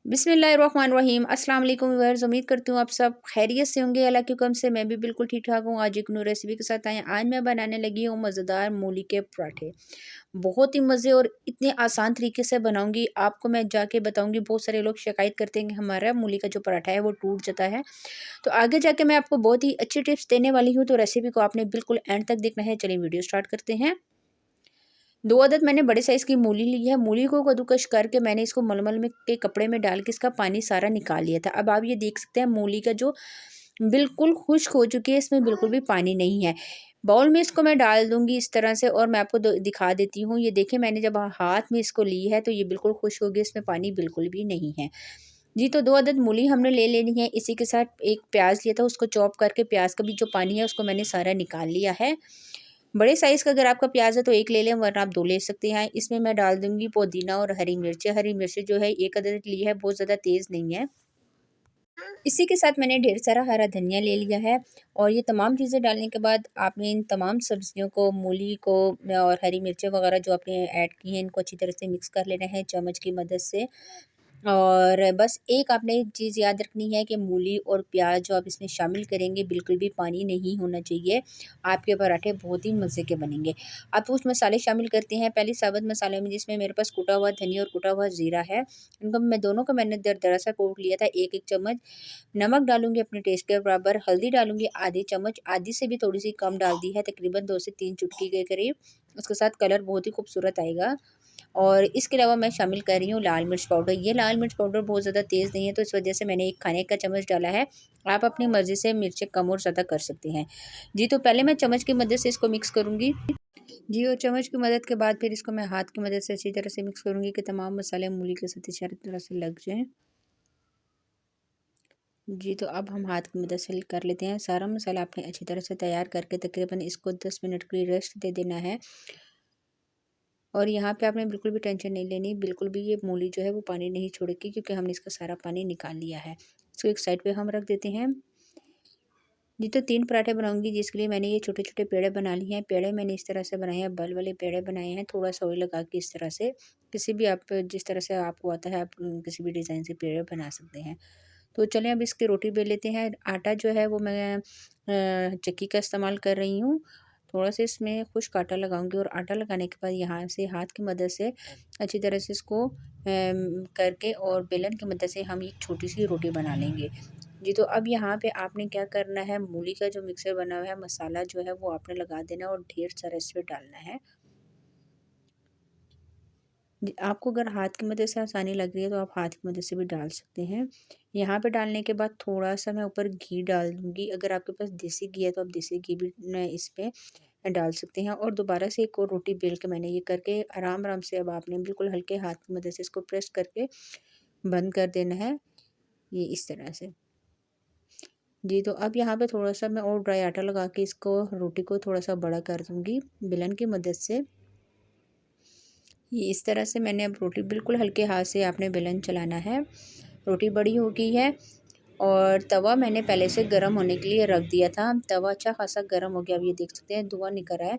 बिस्मिल्लाहिर्रहमानिर्रहीम अस्सलाम वालेकुम व्यूअर्स। उम्मीद करती हूँ आप सब खैरियत से होंगे। अल्लाह के हुक्म से मैं भी बिल्कुल ठीक ठाक हूँ। आज एक न्यू रेसिपी के साथ आए। आज मैं बनाने लगी हूँ मज़ेदार मूली के पराठे। बहुत ही मज़े और इतने आसान तरीके से बनाऊंगी, आपको मैं जाके बताऊंगी। बहुत सारे लोग शिकायत करते हैं कि हमारा मूली का जो पराठा है वो टूट जाता है। तो आगे जाके मैं आपको बहुत ही अच्छी टिप्स देने वाली हूँ, तो रेसिपी को आपने बिल्कुल एंड तक देखना है। चलिए वीडियो स्टार्ट करते हैं। 2 अदद मैंने बड़े साइज़ की मूली ली है। मूली को कद्दूकस करके मैंने इसको मलमल में के कपड़े में डाल के इसका पानी सारा निकाल लिया था। अब आप ये देख सकते हैं मूली का जो बिल्कुल खुश्क हो चुकी है, इसमें बिल्कुल भी पानी नहीं है। बाउल में इसको मैं डाल दूँगी इस तरह से, और मैं आपको द दिखा देती हूँ। ये देखिए, मैंने जब हाथ में इसको ली है तो ये बिल्कुल खुश्क हो गई, इसमें पानी बिल्कुल भी नहीं है। जी, तो 2 अदद मूली हमने ले लेनी है। इसी के साथ एक प्याज़ लिया था, उसको चॉप करके प्याज़ का भी जो पानी है उसको मैंने सारा निकाल लिया है। बड़े साइज़ का अगर आपका प्याज़ है तो 1 ले लें, वरना आप 2 ले सकते हैं। इसमें मैं डाल दूँगी पुदीना और हरी मिर्च। हरी मिर्च जो है 1 अदद ली है, बहुत ज़्यादा तेज़ नहीं है। इसी के साथ मैंने ढेर सारा हरा धनिया ले लिया है, और ये तमाम चीज़ें डालने के बाद आपने इन तमाम सब्जियों को, मूली को और हरी मिर्चें वगैरह जो आपने ऐड की हैं, इनको अच्छी तरह से मिक्स कर लेना है चम्मच की मदद से। और बस एक आपने चीज़ याद रखनी है कि मूली और प्याज जो आप इसमें शामिल करेंगे, बिल्कुल भी पानी नहीं होना चाहिए। आपके पराठे बहुत ही मज़े के बनेंगे। अब कुछ मसाले शामिल करते हैं। पहले साबुत मसाले में, जिसमें मेरे पास कुटा हुआ धनिया और कुटा हुआ ज़ीरा है। इनको मैं दोनों को मैंने दरदरा सा कूट लिया था। 1-1 चम्मच नमक डालूँगी अपने टेस्ट के बराबर। हल्दी डालूँगी आधी चम्मच, आधी से भी थोड़ी-सी कम डाल दी है, तकरीबन 2 से 3 चुटकी के करीब। उसके साथ कलर बहुत ही खूबसूरत आएगा। और इसके अलावा मैं शामिल कर रही हूँ लाल मिर्च पाउडर। ये लाल मिर्च पाउडर बहुत ज़्यादा तेज़ नहीं है, तो इस वजह से मैंने 1 खाने का चम्मच डाला है। आप अपनी मर्ज़ी से मिर्चें कम और ज़्यादा कर सकते हैं। जी, तो पहले मैं चम्मच की मदद से इसको मिक्स करूँगी। जी, और चम्मच की मदद के बाद फिर इसको मैं हाथ की मदद से अच्छी तरह से मिक्स करूँगी कि तमाम मसाले मूली के साथ अच्छी तरह से लग जाएँ। जी, तो अब हम हाथ की मदद से कर लेते हैं। सारा मसाला आपने अच्छी तरह से तैयार करके तकरीबन इसको 10 मिनट के लिए रेस्ट दे देना है। और यहाँ पे आपने बिल्कुल भी टेंशन नहीं लेनी, बिल्कुल भी ये मूली जो है वो पानी नहीं छोड़ेगी, क्योंकि हमने इसका सारा पानी निकाल लिया है। इसको एक साइड पे हम रख देते हैं। जी, तो 3 पराठे बनाऊँगी, जिसके लिए मैंने ये छोटे-छोटे पेड़े बना लिए हैं। पेड़े मैंने इस तरह से बनाए हैं, बल वाले पेड़े बनाए हैं, थोड़ा-सा ऑयल लगा के इस तरह से। किसी भी आप जिस तरह से आपको आता है, आप किसी भी डिज़ाइन से पेड़े बना सकते हैं। तो चलें अब इसकी रोटी बेल लेते हैं। आटा जो है वो मैं चक्की का इस्तेमाल कर रही हूँ। थोड़ा-सा इसमें खुश्क आटा लगाऊँगी, और आटा लगाने के बाद यहाँ से हाथ की मदद से अच्छी तरह से इसको करके और बेलन की मदद से हम एक छोटी-सी रोटी बना लेंगे। जी, तो अब यहाँ पे आपने क्या करना है, मूली का जो मिक्सर बना हुआ है, मसाला जो है वो आपने लगा देना है और ढेर सारा इसमें डालना है। जी, आपको अगर हाथ की मदद से आसानी लग रही है तो आप हाथ की मदद से भी डाल सकते हैं। यहाँ पे डालने के बाद थोड़ा-सा मैं ऊपर घी डाल दूँगी। अगर आपके पास देसी घी है तो आप देसी घी भी न इस पे डाल सकते हैं। और दोबारा से एक और रोटी बेल के मैंने ये करके आराम-आराम से, अब आपने बिल्कुल हल्के हाथ की मदद से इसको प्रेस करके बंद कर देना है, ये इस तरह से। जी, तो अब यहाँ पे थोड़ा-सा मैं और ड्राई आटा लगा के इसको, रोटी को थोड़ा-सा बड़ा कर दूँगी बेलन की मदद से। ये इस तरह से मैंने अब रोटी बिल्कुल हल्के हाथ से आपने बेलन चलाना है। रोटी बड़ी हो गई है, और तवा मैंने पहले से गर्म होने के लिए रख दिया था। तवा अच्छा खासा गर्म हो गया, अब ये देख सकते हैं धुआँ निकल रहा है।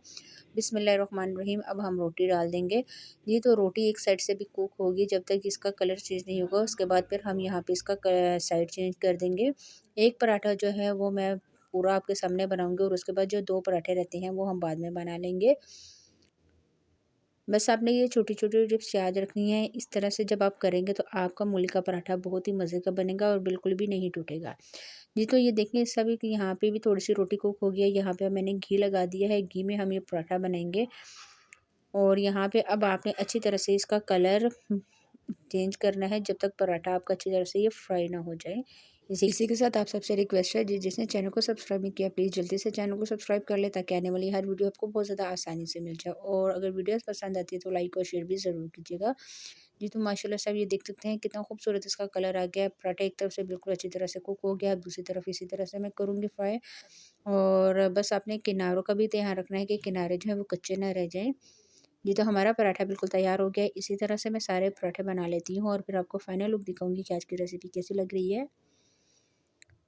बिस्मिल्लाहिर्रहमानिर्रहीम। अब हम रोटी डाल देंगे। ये तो रोटी एक साइड से भी कुक होगी, जब तक इसका कलर चेंज नहीं होगा। उसके बाद फिर हम यहाँ पे इसका साइड चेंज कर देंगे। एक पराठा जो है वो मैं पूरा आपके सामने बनाऊँगी, और उसके बाद जो 2 पराठे रहते हैं वो हम बाद में बना लेंगे। बस आपने ये छोटी-छोटी टिप्स याद रखनी है। इस तरह से जब आप करेंगे तो आपका मूली का पराठा बहुत ही मज़े का बनेगा और बिल्कुल भी नहीं टूटेगा। जी, तो ये देखें सभी कि यहाँ पे भी थोड़ी-सी रोटी कुक हो गई है। यहाँ पे मैंने घी लगा दिया है, घी में हम ये पराठा बनाएँगे। और यहाँ पे अब आपने अच्छी तरह से इसका कलर चेंज करना है, जब तक पराठा आपका अच्छी तरह से ये फ्राई ना हो जाए। इसी के साथ आप सबसे रिक्वेस्ट है, जिसने चैनल को सब्सक्राइब नहीं किया, प्लीज़ जल्दी से चैनल को सब्सक्राइब कर ले, ताकि आने वाली हर वीडियो आपको बहुत ज़्यादा आसानी से मिल जाए। और अगर वीडियोस पसंद आती है तो लाइक और शेयर भी ज़रूर कीजिएगा। जी, तो माशाल्लाह से आप ये देख सकते हैं कितना खूबसूरत इसका कलर आ गया है। पराठा एक तरफ से बिल्कुल अच्छी तरह से कुक हो गया है, दूसरी तरफ इसी तरह से मैं करूँगी फ्राई। और बस आपने किनारों का भी ध्यान रखना है कि किनारे जो है वो कच्चे ना रह जाएँ। जी, तो हमारा पराठा बिल्कुल तैयार हो गया है। इसी तरह से मैं सारे पराठे बना लेती हूँ, और फिर आपको फाइनल लुक दिखाऊँगी कि आज की रेसिपी कैसी लग रही है।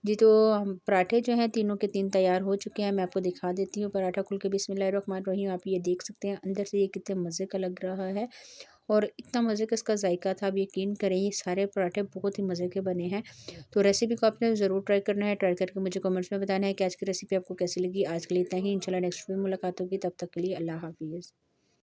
जी, तो हम पराठे जो हैं तीनों के 3 तैयार हो चुके हैं। मैं आपको दिखा देती हूँ पराठा खुल के। बिस्मिल्लाहिर्रहमानिर्रहीम। आप ये देख सकते हैं अंदर से ये कितने मज़े का लग रहा है, और इतना मज़े का इसका जायका था, आप यकीन करें ये सारे पराठे बहुत ही मज़े के बने हैं। तो रेसिपी को आपने ज़रूर ट्राई करना है, ट्राई करके मुझे कमेंट्स में बताना है कि आज की रेसिपी आपको कैसी लगी। आज के लिए इतना ही, इंशाल्लाह नेक्स्ट वीडियो में मुलाकात होगी, तब तक के लिए अल्लाह हाफ़िज़।